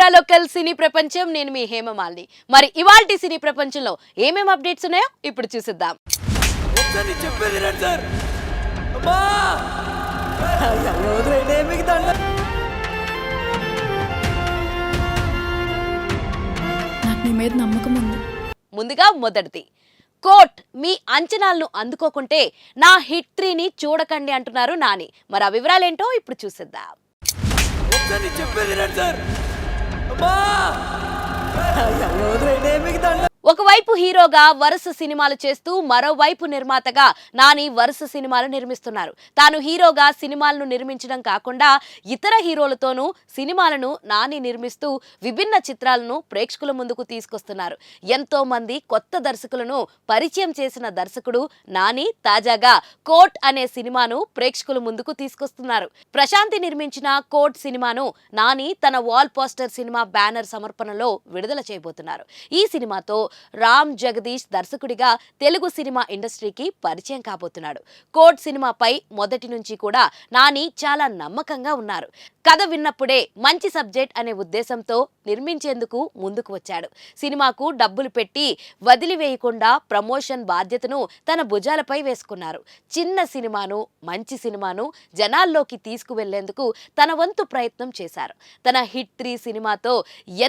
Andhra local సినీ ప్రపంచం నేను మీ హేమమాలిని. మరి ఇవాల్టి సినీ ప్రపంచంలో ఏమేం అప్డేట్స్ ఉన్నాయో ఇప్పుడు చూసేద్దాం. ఒకసారి చెప్పేది రండి సార్. అమ్మా నాకు నీ మీద నమ్మకం ఉంది. ముందుగా మొదటిది కోట్. మీ అంచనాలను అందుకోకుంటే నా హిట్ 3ని చూడకండి అంటున్నారు నాని. మరి ఆ వివరాలేంటో ఇప్పుడు చూసేద్దాం. ఒకసారి చెప్పేది రండి సార్. అమ్మా ఒకవైపు హీరోగా వరుస సినిమాలు చేస్తూ మరోవైపు నిర్మాతగా నాని వరుస సినిమాలు నిర్మిస్తున్నారు. తాను హీరోగా సినిమాలను నిర్మించడం కాకుండా ఇతర హీరోలతోనూ సినిమాలను నాని నిర్మిస్తూ విభిన్న చిత్రాలను ప్రేక్షకుల ముందుకు తీసుకొస్తున్నారు. ఎంతో మంది కొత్త దర్శకులను పరిచయం చేసిన దర్శకుడు నాని తాజాగా కోట్ అనే సినిమాను ప్రేక్షకుల ముందుకు తీసుకొస్తున్నారు. ప్రశాంతి నిర్మించిన కోట్ సినిమాను నాని తన వాల్ పోస్టర్ సినిమా బ్యానర్ సమర్పణలో విడుదల చేయబోతున్నారు. ఈ సినిమాతో రామ్ జగదీష్ దర్శకుడిగా తెలుగు సినిమా ఇండస్ట్రీకి పరిచయం కాబోతున్నాడు. కోట్ సినిమాపై మొదటి నుంచి కూడా నాని చాలా నమ్మకంగా ఉన్నారు. కథ విన్నప్పుడే మంచి సబ్జెక్ట్ అనే ఉద్దేశంతో నిర్మించేందుకు ముందుకు వచ్చాడు. సినిమాకు డబ్బులు పెట్టి వదిలివేయకుండా ప్రమోషన్ బాధ్యతను తన భుజాలపై వేసుకున్నారు. చిన్న సినిమాను మంచి సినిమాను జనాల్లోకి తీసుకువెళ్లేందుకు తన వంతు ప్రయత్నం చేశారు. తన హిట్ 3 సినిమాతో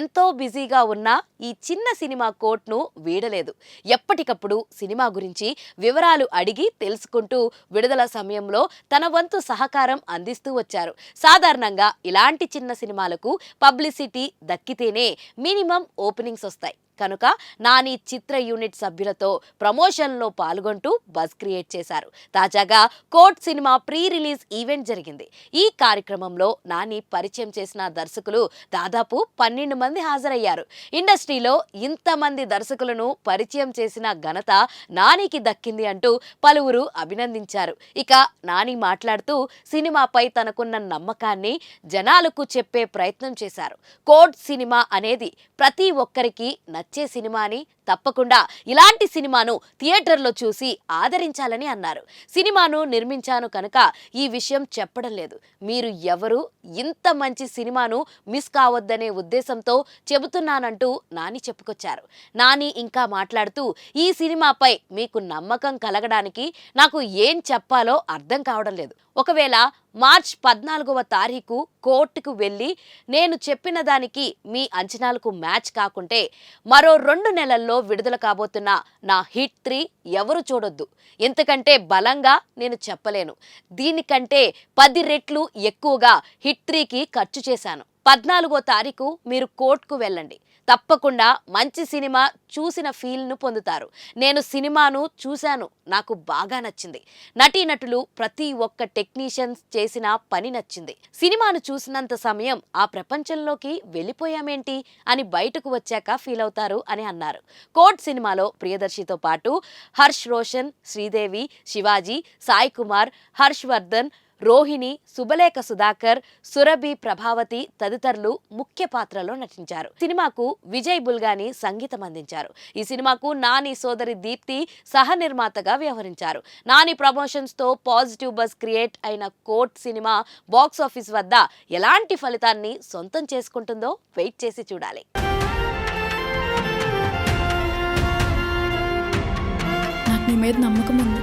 ఎంతో బిజీగా ఉన్న ఈ చిన్న సినిమా కోట్ను వీడలేదు. ఎప్పటికప్పుడు సినిమా గురించి వివరాలు అడిగి తెలుసుకుంటూ విడుదల సమయంలో తన వంతు సహకారం అందిస్తూ వచ్చారు. సాధారణంగా ఇలాంటి చిన్న సినిమాలకు పబ్లిసిటీ దక్కితేనే మినిమం ఓపెనింగ్స్ వస్తాయి. కనుక నాని చిత్ర యూనిట్ సభ్యులతో ప్రమోషన్లో పాల్గొంటూ బజ్ క్రియేట్ చేశారు. తాజాగా కోట్ సినిమా ప్రీ రిలీజ్ ఈవెంట్ జరిగింది. ఈ కార్యక్రమంలో నాని పరిచయం చేసిన దర్శకులు దాదాపు 12 మంది హాజరయ్యారు. ఇండస్ట్రీలో ఇంతమంది దర్శకులను పరిచయం చేసిన ఘనత నానికి దక్కింది అంటూ పలువురు అభినందించారు. ఇక నాని మాట్లాడుతూ సినిమాపై తనకున్న నమ్మకాన్ని జనాలకు చెప్పే ప్రయత్నం చేశారు. కోట్ సినిమా అనేది ప్రతి ఒక్కరికి నచ్చే సినిమా అని, తప్పకుండా ఇలాంటి సినిమాను థియేటర్లో చూసి ఆదరించాలని అన్నారు. సినిమాను నిర్మించాను కనుక ఈ విషయం చెప్పడం లేదు. మీరు ఎవరు ఇంత మంచి సినిమాను మిస్ కావద్దనే ఉద్దేశంతో చెబుతున్నానంటూ నాని చెప్పుకొచ్చారు. నాని ఇంకా మాట్లాడుతూ ఈ సినిమాపై మీకు నమ్మకం కలగడానికి నాకు ఏం చెప్పాలో అర్థం కావడం లేదు. ఒకవేళ మార్చ్ 14వ తారీఖు కోర్టుకు వెళ్ళి నేను చెప్పిన దానికి మీ అంచనాలకు మ్యాచ్ కాకుంటే మరో 2 నెలల్లో విడుదల కాబోతున్న నా హిట్ 3 ఎవరు చూడొద్దు. ఎంతకంటే బలంగా నేను చెప్పలేను. దీనికంటే 10 రెట్లు ఎక్కువగా హిట్ 3కి ఖర్చు చేశాను. 14వ తారీఖు మీరు కోర్టుకు వెళ్ళండి. తప్పకుండా మంచి సినిమా చూసిన ఫీల్ను పొందుతారు. నేను సినిమాను చూశాను, నాకు బాగా నచ్చింది. నటీనటులు ప్రతి ఒక్క టెక్నీషియన్స్ చేసిన పని నచ్చింది. సినిమాను చూసినంత సమయం ఆ ప్రపంచంలోకి వెళ్ళిపోయామేంటి అని బయటకు వచ్చాక ఫీల్ అవుతారు అని అన్నారు. కోట్ సినిమాలో ప్రియదర్శితో పాటు హర్ష్ రోషన్, శ్రీదేవి, శివాజీ, సాయి కుమార్, హర్ష్ వర్ధన్, రోహిణి, శుభలేఖ సుధాకర్, సురభి ప్రభావతి తదితరులు ముఖ్య పాత్రలో నటించారు. సినిమాకు విజయ్ బుల్గాని సంగీతం అందించారు. ఈ సినిమాకు నాని సోదరి దీప్తి సహ నిర్మాతగా వ్యవహరించారు. నాని ప్రమోషన్స్ తో పాజిటివ్ బజ్ క్రియేట్ అయిన కోట్ సినిమా బాక్స్ ఆఫీస్ వద్ద ఎలాంటి ఫలితాన్ని సొంతం చేసుకుంటుందో వెయిట్ చేసి చూడాలి. నాకు నీ మీద నమ్మకం ఉంది.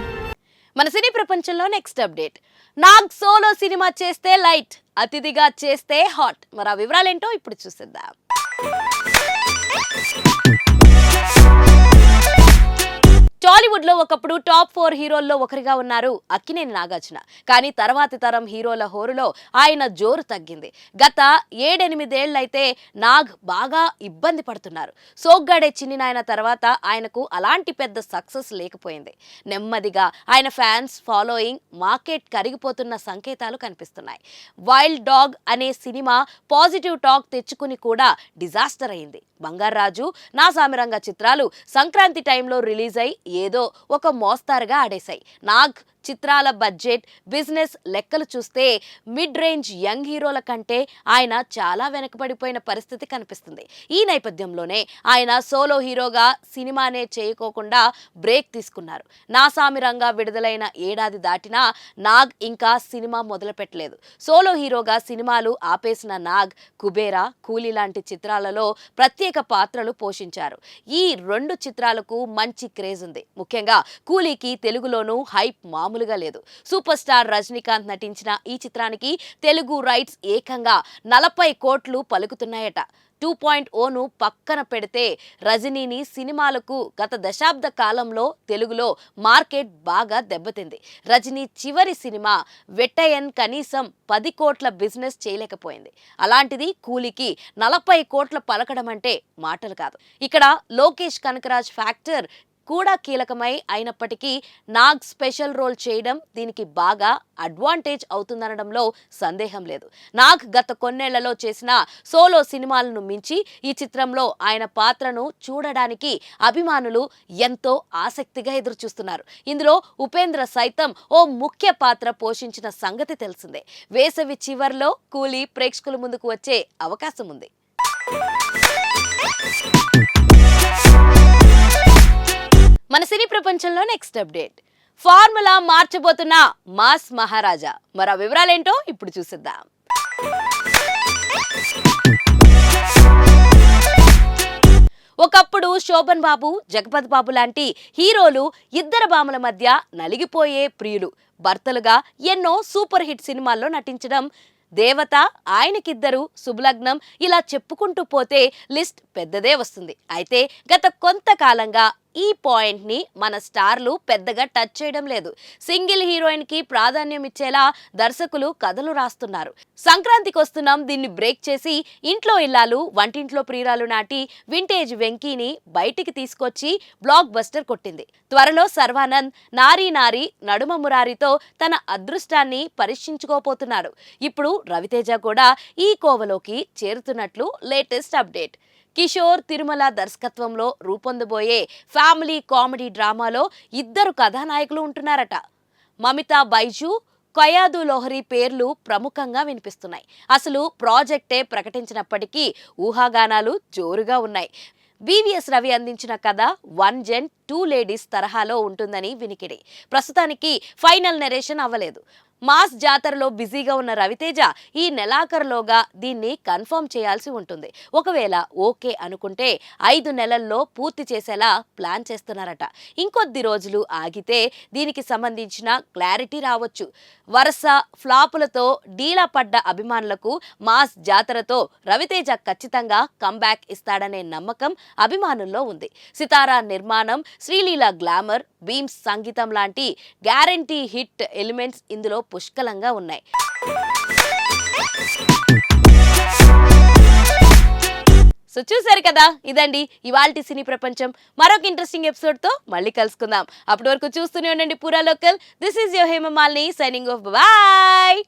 మన సినీ ప్రపంచంలో next update. Nag solo cinema చేస్తే లైట్, అతిథిగా చేస్తే హాట్. మరి ఆ వివరాలేంటో ఇప్పుడు చూసేద్దాం. టాలీవుడ్ లో ఒకప్పుడు టాప్ 4 హీరోల్లో ఒకరిగా ఉన్నారు అక్కినేని నాగార్జున. కానీ తర్వాతి తరం హీరోల హోరులో ఆయన జోరు తగ్గింది. గత 7-8 ఏళ్లైతే నాగ్ బాగా ఇబ్బంది పడుతున్నారు. సోగ్గాడే చిన్ని నాయన తర్వాత ఆయనకు అలాంటి పెద్ద సక్సెస్ లేకపోయింది. నెమ్మదిగా ఆయన ఫ్యాన్స్ ఫాలోయింగ్ మార్కెట్ కరిగిపోతున్న సంకేతాలు కనిపిస్తున్నాయి. వైల్డ్ డాగ్ అనే సినిమా పాజిటివ్ టాక్ తెచ్చుకుని కూడా డిజాస్టర్ అయింది. బంగారాజు, నా సామిరంగ చిత్రాలు సంక్రాంతి టైంలో రిలీజ్ అయి ఏదో ఒక మోస్తారుగా ఆడేశాయి. నాగ్ చిత్రాల బడ్జెట్, బిజినెస్ లెక్కలు చూస్తే మిడ్ రేంజ్ యంగ్ హీరోల కంటే ఆయన చాలా వెనకబడిపోయిన పరిస్థితి కనిపిస్తుంది. ఈ నేపథ్యంలోనే ఆయన సోలో హీరోగా సినిమానే చేయకోకుండా బ్రేక్ తీసుకున్నారు. నాసామిరంగా విడుదలైన ఏడాది దాటినా నాగ్ ఇంకా సినిమా మొదలుపెట్టలేదు. సోలో హీరోగా సినిమాలు ఆపేసిన నాగ్ కుబేరా, కూలీ లాంటి చిత్రాలలో ప్రత్యేక పాత్రలు పోషించారు. ఈ 2 చిత్రాలకు మంచి క్రేజ్ ఉంది. ముఖ్యంగా కూలీకి తెలుగులోనూ హైప్ మామూలుగా లేదు. సూపర్ స్టార్ రజనీకాంత్ నటించిన ఈ చిత్రానికి తెలుగు రైట్స్ ఏకంగా 40 కోట్లు పలుకుతున్నాయట. 2.0ను పక్కన పెడితే రజనీని సినిమాలకు గత దశాబ్ద కాలంలో తెలుగులో మార్కెట్ బాగా దెబ్బతింది. రజనీ చివరి సినిమా వెట్టయన్ కనీసం 10 కోట్ల బిజినెస్ చేయలేకపోయింది. అలాంటిది కూలీకి 40 కోట్ల పలకడం అంటే మాటలు కాదు. ఇక్కడ లోకేష్ కనకరాజ్ ఫ్యాక్టర్ కూడా కీలకమై అయినప్పటికీ నాగ్ స్పెషల్ రోల్ చేయడం దీనికి బాగా అడ్వాంటేజ్ అవుతుందనడంలో సందేహం లేదు. నాగ్ గత కొన్నేళ్లలో చేసిన సోలో సినిమాలను మించి ఈ చిత్రంలో ఆయన పాత్రను చూడడానికి అభిమానులు ఎంతో ఆసక్తిగా ఎదురుచూస్తున్నారు. ఇందులో ఉపేంద్ర సైతం ఓ ముఖ్య పాత్ర పోషించిన సంగతి తెలిసిందే. వేసవి చివర్లో కూలీ ప్రేక్షకుల ముందుకు వచ్చే అవకాశం ఉంది. మన సినీ ప్రపంచంలో నెక్స్ట్ అప్డేట్, ఫార్ములా మార్చబోతున్న మాస్ మహారాజా. మరో వివరాలేంటో ఇప్పుడు చూసిద్దాం. ఒకప్పుడు శోభన్ బాబు, జగపతి బాబు లాంటి హీరోలు ఇద్దరు భామల మధ్య నలిగిపోయే ప్రియులు. భర్తలుగా ఎన్నో సూపర్ హిట్ సినిమాల్లో నటించడం, దేవత, ఆయనకిద్దరు, శుభలగ్నం, ఇలా చెప్పుకుంటూ పోతే లిస్ట్ పెద్దదే వస్తుంది. అయితే గత కొంతకాలంగా ఈ పాయింట్ ని మన స్టార్లు పెద్దగా టచ్ చేయడం లేదు. సింగిల్ హీరోయిన్ కి ప్రాధాన్యం ఇచ్చేలా దర్శకులు కథలు రాస్తున్నారు. సంక్రాంతికి వస్తున్నాం దీన్ని బ్రేక్ చేసి ఇంట్లో ఇల్లాలు, వంటింట్లో ప్రియురాలు నాటి వింటేజ్ వెంకీని బయటికి తీసుకొచ్చి బ్లాక్ బస్టర్ కొట్టింది. త్వరలో సర్వానంద్ నారీ నారీ, నడుమ మురారితో తన అదృష్టాన్ని పరీక్షించుకోపోతున్నాడు. ఇప్పుడు రవితేజ కూడా ఈ కోవలోకి చేరుతున్నట్లు లేటెస్ట్ అప్డేట్. కిషోర్ తిరుమల దర్శకత్వంలో రూపొందబోయే ఫ్యామిలీ కామెడీ డ్రామాలో ఇద్దరు కథానాయకులు ఉంటున్నారట. మమితా బైజు, కయాదు లోహరి పేర్లు ప్రముఖంగా వినిపిస్తున్నాయి. అసలు ప్రాజెక్టే ప్రకటించినప్పటికీ ఊహాగానాలు జోరుగా ఉన్నాయి. వివిఎస్ రవి అందించిన కథ 1 జెన్ 2 లేడీస్ తరహాలో ఉంటుందని వినికిడి. ప్రస్తుతానికి ఫైనల్ నెరేషన్ అవ్వలేదు. మాస్ జాతరలో బిజీగా ఉన్న రవితేజ ఈ నెలాఖరులోగా దీన్ని కన్ఫర్మ్ చేయాల్సి ఉంటుంది. ఒకవేళ ఓకే అనుకుంటే 5 నెలల్లో పూర్తి చేసేలా ప్లాన్ చేస్తున్నారట. ఇంకొద్ది రోజులు ఆగితే దీనికి సంబంధించిన క్లారిటీ రావచ్చు. వరుస ఫ్లాపులతో డీలా పడ్డ అభిమానులకు మాస్ జాతరతో రవితేజ ఖచ్చితంగా కంబ్యాక్ ఇస్తాడనే నమ్మకం అభిమానుల్లో ఉంది. సితారా నిర్మాణం, శ్రీలీల గ్లామర్, బీమ్స్ సంగీతం లాంటి గ్యారంటీ హిట్ ఎలిమెంట్స్ ఇందులో పుష్కలంగా ఉన్నాయి. సో చూసారు కదా, ఇదండి ఇవాల్టి సినీ ప్రపంచం. మరొక ఇంట్రెస్టింగ్ ఎపిసోడ్ తో మళ్ళీ కలుసుకుందాం. అప్పటి వరకు చూస్తూనే ఉండండి పూరా local. This is your Hemamalini signing off. Bye.